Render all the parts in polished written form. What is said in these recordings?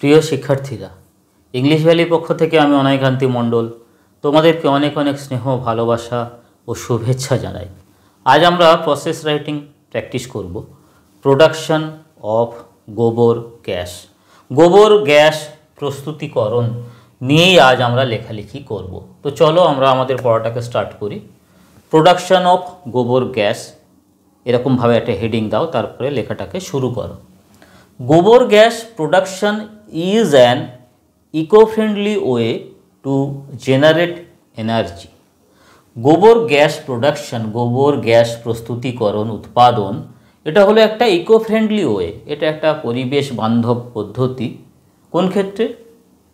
প্রিয় শিক্ষার্থীরা, ইংলিশ ভ্যালির পক্ষ থেকে আমি অনায়কান্তি মণ্ডল তোমাদেরকে অনেক অনেক স্নেহ, ভালোবাসা ও শুভেচ্ছা জানাই। আজ আমরা প্রসেস রাইটিং প্র্যাকটিস করব। প্রোডাকশন অফ গোবর গ্যাস, গোবর গ্যাস প্রস্তুতিকরণ নিয়েই আজ আমরা লেখালেখি করব। তো চলো আমরা আমাদের পড়াটাকে স্টার্ট করি। প্রোডাকশন অফ গোবর গ্যাস এরকমভাবে একটা হেডিং দাও, তারপরে লেখাটাকে শুরু করো। গোবর gas production is an eco-friendly way to generate energy. গোবর গ্যাস প্রোডাকশন, গোবর গ্যাস প্রস্তুতিকরণ উৎপাদন, এটা হলো একটা ইকো ফ্রেন্ডলি ওয়ে, এটা একটা পরিবেশ বান্ধব পদ্ধতি। কোন ক্ষেত্রে?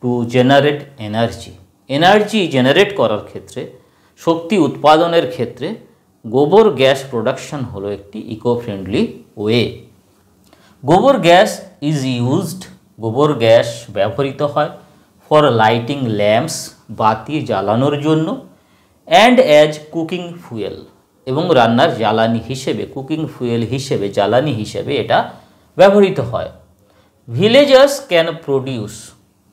To generate energy, energy generate করার ক্ষেত্রে, শক্তি উৎপাদনের ক্ষেত্রে গোবর গ্যাস প্রোডাকশন হলো একটি ইকো ফ্রেন্ডলি ওয়ে। গোবর গ্যাস ইজ ইউজড, গোবর গ্যাস ব্যবহৃত হয় ফর লাইটিং ল্যাম্পস, বাতি জ্বালানোর জন্য, অ্যান্ড অ্যাজ কুকিং ফুয়েল, এবং রান্নার জ্বালানি হিসেবে, কুকিং ফুয়েল হিসেবে, জ্বালানি হিসেবে এটা ব্যবহৃত হয়। ভিলেজার্স ক্যান প্রডিউস,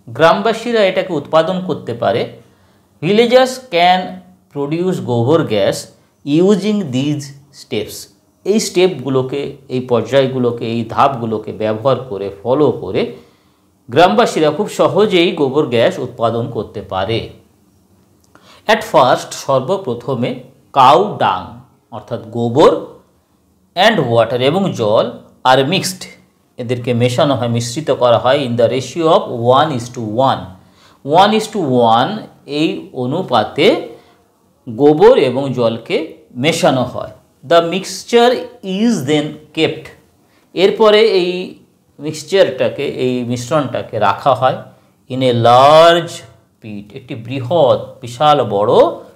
গ্রামবাসীরা এটাকে উৎপাদন করতে পারে। ভিলেজার্স ক্যান প্রডিউস গোবর গ্যাস ইউজিং দিজ স্টেপস, এই স্টেপগুলোকে, এই পর্যায়গুলোকে, এই ধাপগুলোকে ব্যবহার করে, ফলো করে গ্রামবাসীরা খুব সহজেই গোবর গ্যাস উৎপাদন করতে পারে। অ্যাট ফার্স্ট, সর্বপ্রথমে, কাউ ডাং অর্থাৎ গোবর, অ্যান্ড ওয়াটার এবং জল, আর মিক্সড, এদেরকে মেশানো হয়, মিশ্রিত করা হয়, ইন দ্য রেশিও অফ 1:1, 1:1 এই অনুপাতে গোবর এবং জলকে মেশানো হয়। The mixture is then kept, এরপরে এই মিক্সচারটাকে, এই মিশ্রণটাকে রাখা হয় ইন এ লার্জ পিট, একটি বৃহৎ, বিশাল বড়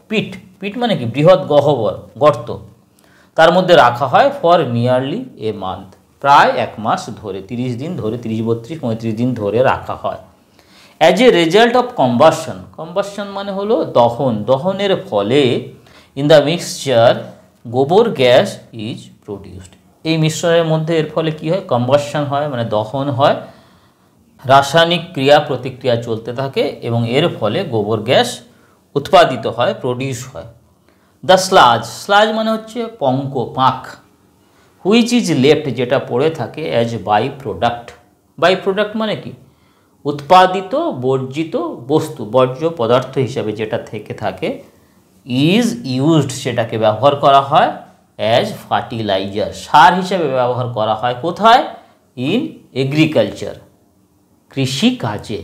পিট, পিট মানে কি? বৃহৎ গহ্বর, গর্ত, তার মধ্যে রাখা হয় ফর নিয়ারলি এ মান্থ, প্রায় 1 মাস ধরে, 30 দিন ধরে, 30, 32, 35 দিন ধরে রাখা হয়। As a result of combustion, combustion মানে হলো দহন, দহনের ফলে ইন দ্য মিক্সচার গোবর গ্যাস ইজ প্রডিউসড, এই মিশ্রণের মধ্যে এর ফলে কি হয়? কম্বাসন হয়, মানে দহন হয়, রাসায়নিক ক্রিয়া প্রতিক্রিয়া চলতে থাকে এবং এর ফলে গোবর গ্যাস উৎপাদিত হয়, প্রডিউস হয়। দ্য স্লাজ, স্লাজ মানে হচ্ছে পঙ্ক, পাঁক, হুইচ ইজ লেফট, যেটা পড়ে থাকে, as by product, by product মানে কি? উৎপাদিত বর্জিত বস্তু, বর্জ্য পদার্থ হিসাবে যেটা থেকে থাকে, ইজ ইউজড, সেটাকে ব্যবহার করা হয়, অ্যাজ ফার্টিলাইজার, সার হিসাবে ব্যবহার করা হয়। কোথায়? ইন এগ্রিকালচার, কৃষি কাজে।